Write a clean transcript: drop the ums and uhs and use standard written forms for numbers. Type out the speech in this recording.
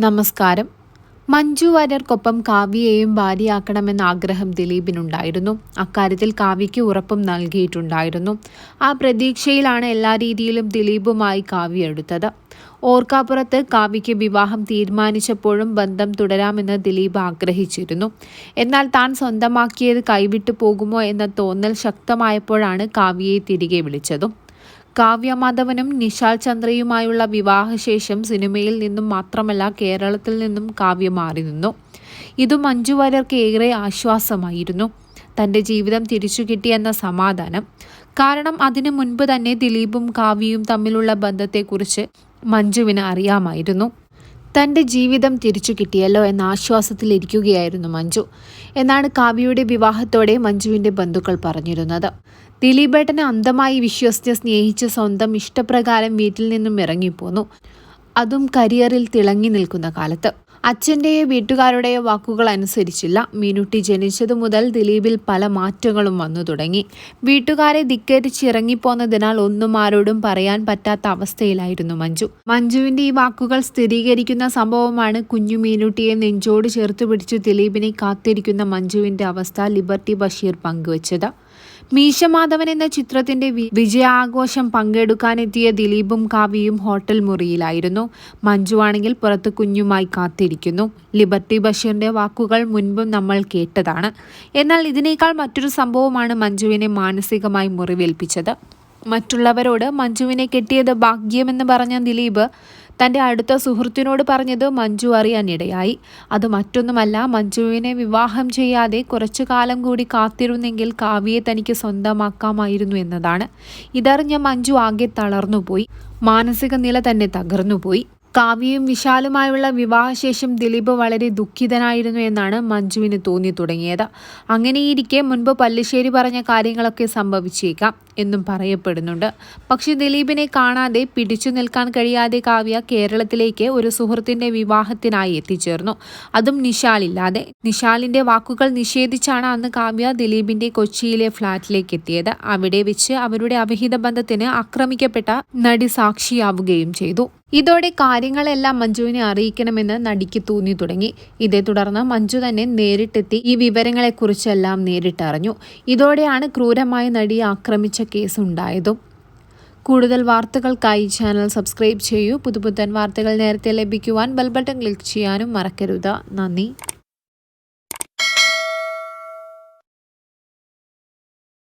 നമസ്കാരം. മഞ്ജു വാര്യർക്കൊപ്പം കാവ്യയെയും ഭാര്യയാക്കണമെന്ന ആഗ്രഹം ദിലീപിനുണ്ടായിരുന്നു. അക്കാര്യത്തിൽ കാവ്യയ്ക്ക് ഉറപ്പും നൽകിയിട്ടുണ്ടായിരുന്നു. ആ പ്രതീക്ഷയിലാണ് എല്ലാ രീതിയിലും ദിലീപുമായി കാവ്യ എടുത്തത്. ഓർക്കാപ്പുറത്ത് കാവ്യയ്ക്ക് വിവാഹം തീരുമാനിച്ചപ്പോഴും ബന്ധം തുടരാമെന്ന് ദിലീപ് ആഗ്രഹിച്ചിരുന്നു. എന്നാൽ താൻ സ്വന്തമാക്കിയത് കൈവിട്ടു പോകുമോ എന്ന തോന്നൽ ശക്തമായപ്പോഴാണ് കാവ്യയെ തിരികെ വിളിച്ചതും. കാവ്യ മാധവനും നിശാൽ ചന്ദ്രയുമായുള്ള വിവാഹശേഷം സിനിമയിൽ നിന്നും മാത്രമല്ല കേരളത്തിൽ നിന്നും കാവ്യ മാറി നിന്നു. ഇതു മഞ്ജു വാര്യർക്ക് ഏറെ ആശ്വാസമായിരുന്നു. തൻ്റെ ജീവിതം തിരിച്ചു കിട്ടിയെന്ന സമാധാനം. കാരണം അതിനു മുൻപ് തന്നെ ദിലീപും കാവ്യയും തമ്മിലുള്ള ബന്ധത്തെക്കുറിച്ച് മഞ്ജുവിന് അറിയാമായിരുന്നു. തൻ്റെ ജീവിതം തിരിച്ചു കിട്ടിയല്ലോ എന്ന ആശ്വാസത്തിലിരിക്കുകയായിരുന്നു മഞ്ജു. എന്നാണ് കാവ്യയുടെ വിവാഹത്തോടെ മഞ്ജുവിൻ്റെ ബന്ധുക്കൾ പറഞ്ഞിരുന്നത്. ദിലീപേട്ടനെ അന്ധമായി വിശ്വസിച്ച് സ്നേഹിച്ച് സ്വന്തം ഇഷ്ടപ്രകാരം വീട്ടിൽ നിന്നും ഇറങ്ങിപ്പോന്നു. അതും കരിയറിൽ തിളങ്ങി നിൽക്കുന്ന കാലത്ത്. അച്ഛൻ്റെയോ വീട്ടുകാരുടെയോ വാക്കുകൾ അനുസരിച്ചില്ല. മീനുട്ടി ജനിച്ചതു മുതൽ ദിലീപിൽ പല മാറ്റങ്ങളും വന്നു തുടങ്ങി. വീട്ടുകാരെ ധിക്കരിച്ചിറങ്ങിപ്പോന്നതിനാൽ ഒന്നും ആരോടും പറയാൻ പറ്റാത്ത അവസ്ഥയിലായിരുന്നു മഞ്ജു. മഞ്ജുവിൻ്റെ ഈ വാക്കുകൾ സ്ഥിരീകരിക്കുന്ന സംഭവമാണ് കുഞ്ഞു മീനുട്ടിയെ നെഞ്ചോട് ചേർത്ത് പിടിച്ച് ദിലീപിനെ കാത്തിരിക്കുന്ന മഞ്ജുവിൻ്റെ അവസ്ഥ ലിബർട്ടി ബഷീർ പങ്കുവച്ചത്. മീശമാധവൻ എന്ന ചിത്രത്തിന്റെ വിജയാഘോഷം പങ്കെടുക്കാനെത്തിയ ദിലീപും കാവ്യയും ഹോട്ടൽ മുറിയിലായിരുന്നു. മഞ്ജു ആണെങ്കിൽ പുറത്ത് കുഞ്ഞുമായി കാത്തിരിക്കുന്നു. ലിബർട്ടി ബഷീറിന്റെ വാക്കുകൾ മുൻപും നമ്മൾ കേട്ടതാണ്. എന്നാൽ ഇതിനേക്കാൾ മറ്റൊരു സംഭവമാണ് മഞ്ജുവിനെ മാനസികമായി മുറിവേൽപ്പിച്ചത്. മറ്റുള്ളവരോട് മഞ്ജുവിനെ കെട്ടിയത് ഭാഗ്യമെന്ന് പറഞ്ഞ ദിലീപ് തൻ്റെ അടുത്ത സുഹൃത്തിനോട് പറഞ്ഞത് മഞ്ജു അറിയാനിടയായി. അത് മറ്റൊന്നുമല്ല, മഞ്ജുവിനെ വിവാഹം ചെയ്യാതെ കുറച്ചു കാലം കൂടി കാത്തിരുന്നെങ്കിൽ കാവ്യയെ തനിക്ക് സ്വന്തമാക്കാമായിരുന്നു എന്നതാണ്. ഇതറിഞ്ഞ മഞ്ജു ആകെ തളർന്നുപോയി. മാനസിക നില തന്നെ തകർന്നുപോയി. കാവ്യയും വിശാലുമായുള്ള വിവാഹശേഷം ദിലീപ് വളരെ ദുഃഖിതനായിരുന്നു എന്നാണ് മഞ്ജുവിന് തോന്നി തുടങ്ങിയത്. അങ്ങനെയിരിക്കെ മുൻപ് പല്ലിശ്ശേരി പറഞ്ഞ കാര്യങ്ങളൊക്കെ സംഭവിച്ചേക്കാം എന്നും പറയപ്പെടുന്നുണ്ട്. പക്ഷെ ദിലീപിനെ കാണാതെ പിടിച്ചു നിൽക്കാൻ കഴിയാതെ കാവ്യ കേരളത്തിലേക്ക് ഒരു സുഹൃത്തിന്റെ വിവാഹത്തിനായി എത്തിച്ചേർന്നു. അതും നിശാലില്ലാതെ. നിശാലിന്റെ വാക്കുകൾ നിഷേധിച്ചാണ് അന്ന് കാവ്യ ദിലീപിന്റെ കൊച്ചിയിലെ ഫ്ളാറ്റിലേക്ക് എത്തിയത്. അവിടെ വെച്ച് അവരുടെ അവിഹിത ബന്ധത്തിന് ആക്രമിക്കപ്പെട്ട നടി സാക്ഷിയാവുകയും ചെയ്തു. ഇതോടെ കാര്യങ്ങളെല്ലാം മഞ്ജുവിനെ അറിയിക്കണമെന്ന് നടിക്ക് തോന്നി തുടങ്ങി. ഇതേ തുടർന്ന് മഞ്ജു തന്നെ നേരിട്ടെത്തി ഈ വിവരങ്ങളെക്കുറിച്ചെല്ലാം നേരിട്ടറിഞ്ഞു. ഇതോടെയാണ് ക്രൂരമായ നടിയെ ആക്രമിച്ച കേസ് ഉണ്ടായതും. കൂടുതൽ വാർത്തകൾക്കായി ചാനൽ സബ്സ്ക്രൈബ് ചെയ്യൂ. പുതുപുത്തൻ വാർത്തകൾ നേരത്തെ ലഭിക്കുവാൻ ബെൽ ബട്ടൺ ക്ലിക്ക് ചെയ്യാനും മറക്കരുത്. നന്ദി.